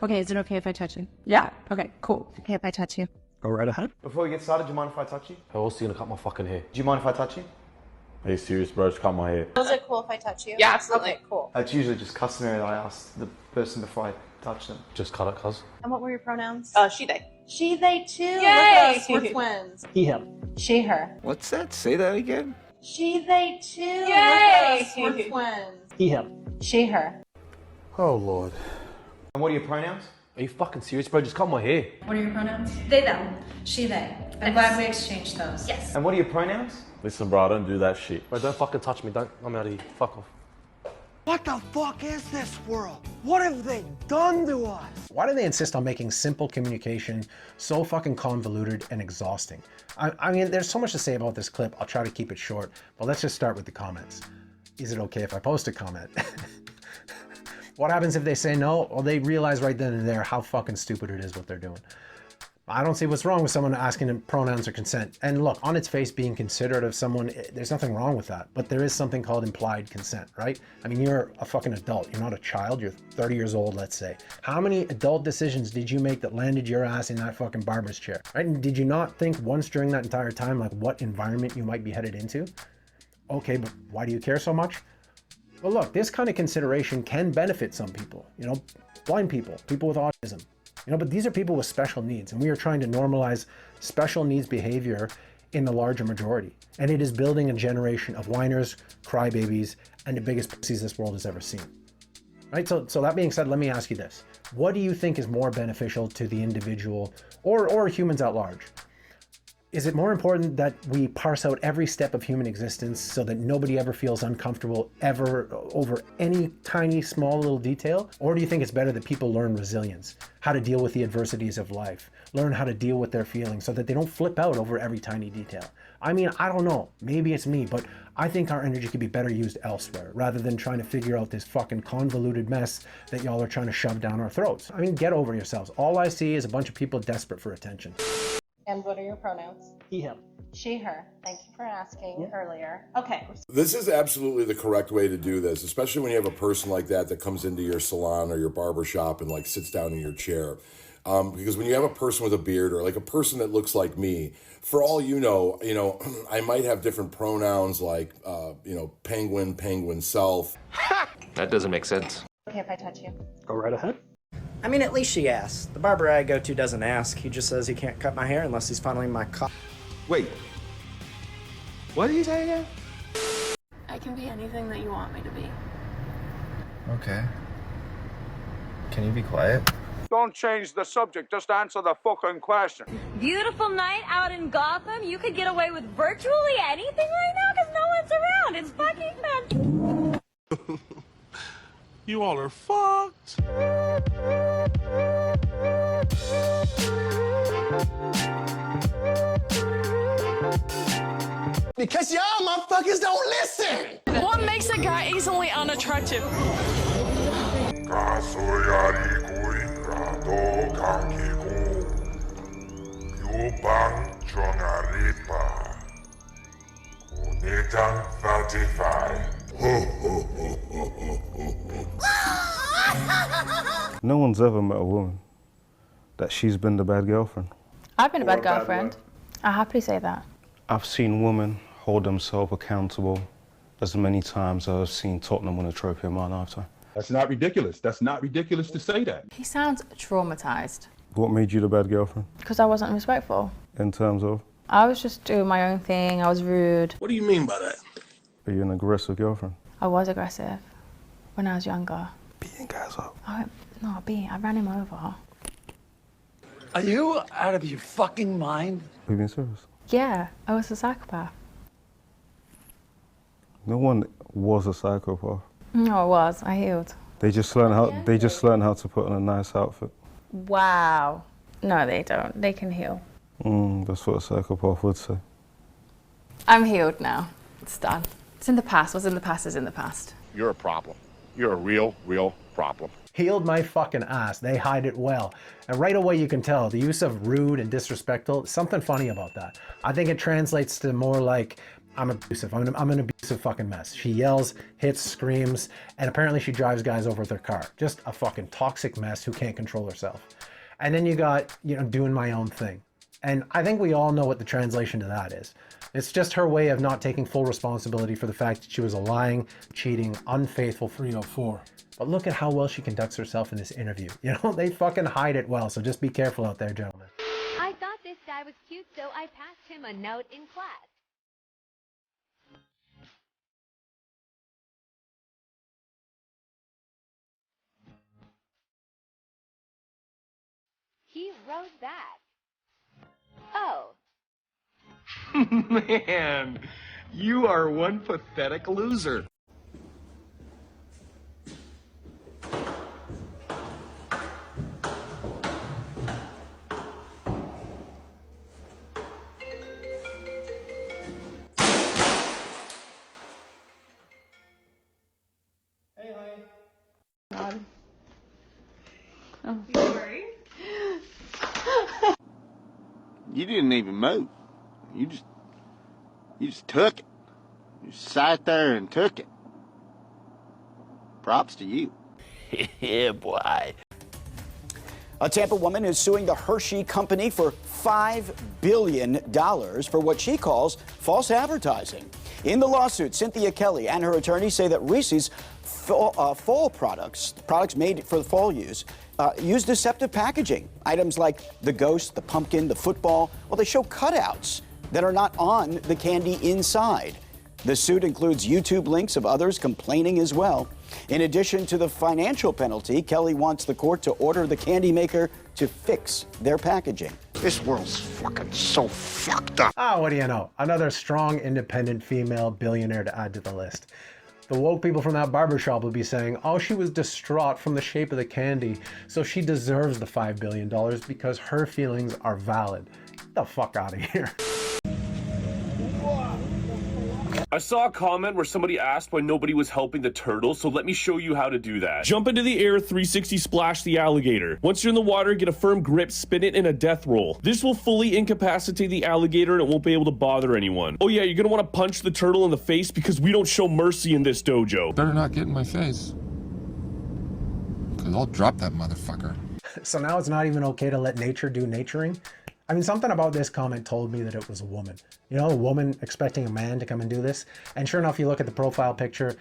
Okay, is it okay if I touch you? Yeah. Okay, cool. Okay, if I touch you. Go right ahead. Before we get started, do you mind if I touch you? How else are you gonna cut my fucking hair? Do you mind if I touch you? Are you serious, bro? Just cut my hair. Is it cool if I touch you? Yeah, absolutely. Okay, cool. It's usually just customary that I ask the person before I touch them. Just cut it, cuz. And what were your pronouns? She, they. She, they, too. Yay! Look at us, we're twins. He, him. She, her. What's that? Say that again. She, they, too. Yay! Look at us, we're twins. He, him. She, her. Oh, Lord. And what are your pronouns? Are you fucking serious, bro? Just cut my hair. What are your pronouns? They, them. She, they. I'm glad we exchanged those. Yes. And what are your pronouns? Listen, bro, I don't do that shit. Bro, don't fucking touch me. Don't. I'm out of here. Fuck off. What the fuck is this world? What have they done to us? Why do they insist on making simple communication so fucking convoluted and exhausting? I mean, there's so much to say about this clip. I'll try to keep it short, but let's just start with the comments. Is it okay if I post a comment? What happens if they say no? Well, they realize right then and there how fucking stupid it is what they're doing. I don't see what's wrong with someone asking them pronouns or consent. And look, on its face, being considerate of someone, there's nothing wrong with that. But there is something called implied consent, right? I mean, you're a fucking adult. You're not a child. You're 30 years old, let's say. How many adult decisions did you make that landed your ass in that fucking barber's chair, right? And did you not think once during that entire time, like what environment you might be headed into? Okay, but why do you care so much? Well, look, this kind of consideration can benefit some people, you know, blind people, people with autism, you know, but these are people with special needs, and we are trying to normalize special needs behavior in the larger majority. And it is building a generation of whiners, crybabies, and the biggest pussies this world has ever seen. Right? So that being said, let me ask you this. What do you think is more beneficial to the individual or humans at large? Is it more important that we parse out every step of human existence so that nobody ever feels uncomfortable ever over any tiny, small little detail? Or do you think it's better that people learn resilience, how to deal with the adversities of life, learn how to deal with their feelings so that they don't flip out over every tiny detail? I mean, I don't know, maybe it's me, but I think our energy could be better used elsewhere rather than trying to figure out this fucking convoluted mess that y'all are trying to shove down our throats. I mean, get over yourselves. All I see is a bunch of people desperate for attention. And what are your pronouns? He, him. She, her. Thank you for asking earlier. Okay. This is absolutely the correct way to do this, especially when you have a person like that comes into your salon or your barber shop and like sits down in your chair. Because when you have a person with a beard or like a person that looks like me, for all you know, I might have different pronouns like, penguin, penguin self. That doesn't make sense. Okay if I touch you. Go right ahead. I mean, at least she asked. The barber I go to doesn't ask. He just says he can't cut my hair unless he's funneling my cock. Wait. What did he say again? I can be anything that you want me to be. Okay. Can you be quiet? Don't change the subject, just answer the fucking question. Beautiful night out in Gotham. You could get away with virtually anything right now because no one's around. It's fucking fun. You all are fucked. Because y'all motherfuckers don't listen! What makes a guy easily unattractive? No one's ever met a woman that she's been the bad girlfriend. I've been a bad girlfriend. I happily say that. I've seen women hold themselves accountable as many times as I've seen Tottenham win a trophy in my lifetime. That's not ridiculous. That's not ridiculous to say that. He sounds traumatized. What made you the bad girlfriend? Because I wasn't respectful. In terms of? I was just doing my own thing. I was rude. What do you mean by that? Are you an aggressive girlfriend? I was aggressive when I was younger. Beating guys up. I ran him over. Are you out of your fucking mind? Are you being serious? Yeah, I was a psychopath. No one was a psychopath. No, I was. I healed. They just learn how to put on a nice outfit. Wow. No, they don't. They can heal. That's what a psychopath would say. I'm healed now. It's done. It's in the past. What's in the past is in the past. You're a problem. You're a real problem. Healed my fucking ass. They hide it well. And right away you can tell the use of rude and disrespectful, something funny about that. I think it translates to more like I'm abusive. I'm an abusive fucking mess. She yells, hits, screams, and apparently she drives guys over with her car. Just a fucking toxic mess who can't control herself. And then you got, you know, doing my own thing. And I think we all know what the translation to that is. It's just her way of not taking full responsibility for the fact that she was a lying, cheating, unfaithful 304. But look at how well she conducts herself in this interview. You know, they fucking hide it well, so just be careful out there, gentlemen. I thought this guy was cute, so I passed him a note in class. He wrote back. Oh. Man, you are one pathetic loser. Hey, honey. God. Oh. You worried? You didn't even move. You just took it. You sat there and took it. Props to you. Yeah, boy. A Tampa woman is suing the Hershey company for $5 billion for what she calls false advertising. In the lawsuit, Cynthia Kelly and her attorney say that Reese's fall products made for the fall use deceptive packaging. Items like the ghost, the pumpkin, the football, well, they show cutouts that are not on the candy inside. The suit includes YouTube links of others complaining as well. In addition to the financial penalty, Kelly wants the court to order the candy maker to fix their packaging. This world's fucking so fucked up. Ah, what do you know? Another strong, independent female billionaire to add to the list. The woke people from that barbershop would be saying, oh, she was distraught from the shape of the candy, so she deserves the $5 billion because her feelings are valid. Get the fuck out of here. I saw a comment where somebody asked why nobody was helping the turtle, so let me show you how to do that. Jump into the air, 360 splash the alligator. Once you're in the water, get a firm grip, spin it in a death roll. This will fully incapacitate the alligator and it won't be able to bother anyone. Oh yeah, you're gonna want to punch the turtle in the face because we don't show mercy in this dojo. Better not get in my face, because I'll drop that motherfucker. So now it's not even okay to let nature do naturing? I mean, something about this comment told me that it was a woman. You know, a woman expecting a man to come and do this. And sure enough, you look at the profile picture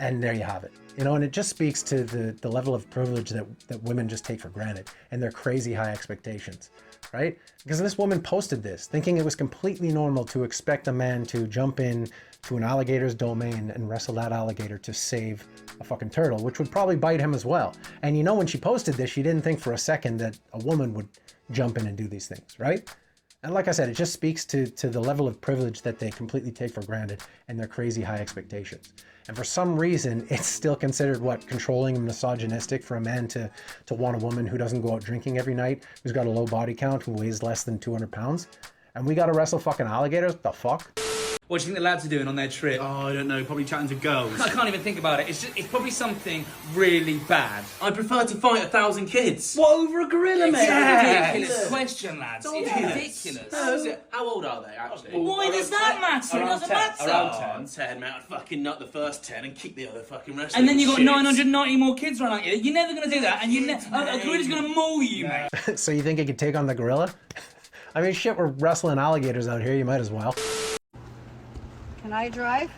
and there you have it. You know, and it just speaks to the level of privilege that women just take for granted and their crazy high expectations, right? Because this woman posted this thinking it was completely normal to expect a man to jump in to an alligator's domain and wrestle that alligator to save a fucking turtle, which would probably bite him as well. And you know, when she posted this, she didn't think for a second that a woman would jump in and do these things, right? And like I said, it just speaks to the level of privilege that they completely take for granted and their crazy high expectations. And for some reason, it's still considered, what, controlling and misogynistic for a man to want a woman who doesn't go out drinking every night, who's got a low body count, who weighs less than 200 pounds. And we gotta wrestle fucking alligators? The fuck? What do you think the lads are doing on their trip? Oh, I don't know. Probably chatting to girls. I can't even think about it. It's probably something really bad. I prefer to fight 1,000 kids. What, over a gorilla, mate? It's ridiculous question, lads. It's ridiculous. No. How old are they, actually? Why does that matter? It doesn't matter. Around 10, mate. I'd fucking nut the first 10 and keep the other fucking rest. And then you've got 990 more kids running at you. You're never going to do that. And a gorilla's going to maul you, mate. So you think it could take on the gorilla? I mean, shit, we're wrestling alligators out here. You might as well. Can I drive?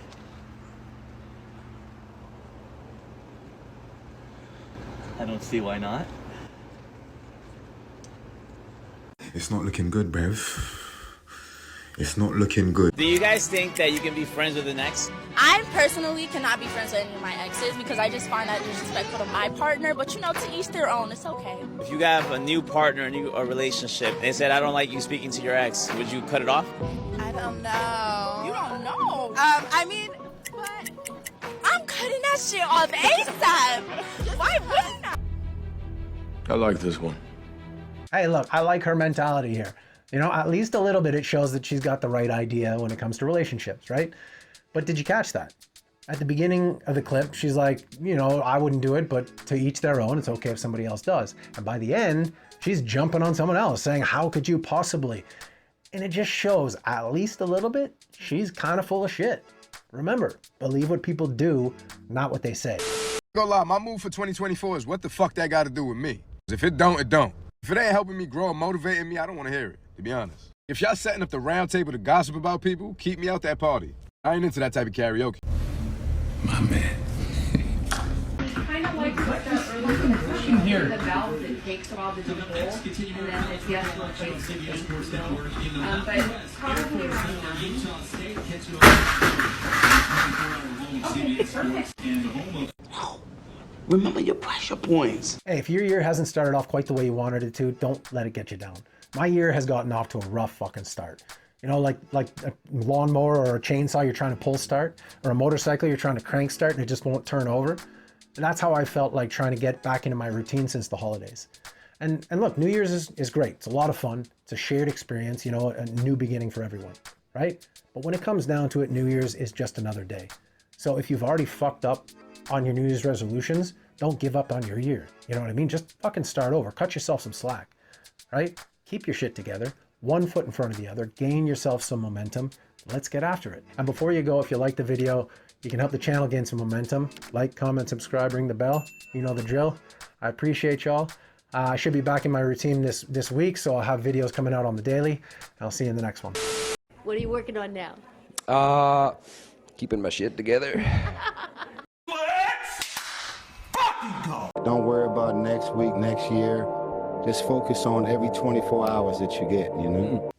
I don't see why not. It's not looking good, Bev. It's not looking good. Do you guys think that you can be friends with an ex? I personally cannot be friends with any of my exes because I just find that disrespectful to my partner, but you know, to each their own, it's okay. If you have a new partner, a relationship, and they said, I don't like you speaking to your ex, would you cut it off? I don't know. You don't know? I mean, but I'm cutting that shit off ASAP. Why wouldn't I? I like this one. Hey, look, I like her mentality here. You know, at least a little bit it shows that she's got the right idea when it comes to relationships, right? But did you catch that? At the beginning of the clip, she's like, you know, I wouldn't do it, but to each their own. It's okay if somebody else does. And by the end, she's jumping on someone else saying, how could you possibly? And it just shows, at least a little bit, she's kind of full of shit. Remember, believe what people do, not what they say. Go lie, my move for 2024 is what the fuck that got to do with me. If it don't, it don't. If it ain't helping me grow and motivating me, I don't want to hear it, to be honest. If y'all setting up the round table to gossip about people, keep me out that party. I ain't into that type of karaoke. My man. Kind of like what that earlier here. The valve that takes a while to do the hole, and then it's the other one takes the tape. But probably around 9. Okay, perfect. Remember your pressure points. Hey, if your year hasn't started off quite the way you wanted it to, don't let it get you down. My year has gotten off to a rough fucking start. You know, like a lawnmower or a chainsaw you're trying to pull start, or a motorcycle you're trying to crank start and it just won't turn over. And that's how I felt like trying to get back into my routine since the holidays. And look, New Year's is great. It's a lot of fun. It's a shared experience, you know, a new beginning for everyone, right? But when it comes down to it, New Year's is just another day. So if you've already fucked up on your New Year's resolutions, don't give up on your year. You know what I mean? Just fucking start over. Cut yourself some slack, right? Keep your shit together. One foot in front of the other. Gain yourself some momentum. Let's get after it. And before you go, if you like the video, you can help the channel gain some momentum. Like, comment, subscribe, ring the bell. You know the drill. I appreciate y'all. I should be back in my routine this week, so I'll have videos coming out on the daily. I'll see you in the next one. What are you working on now? Keeping my shit together. Don't worry about next week, next year. Just focus on every 24 hours that you get, you know?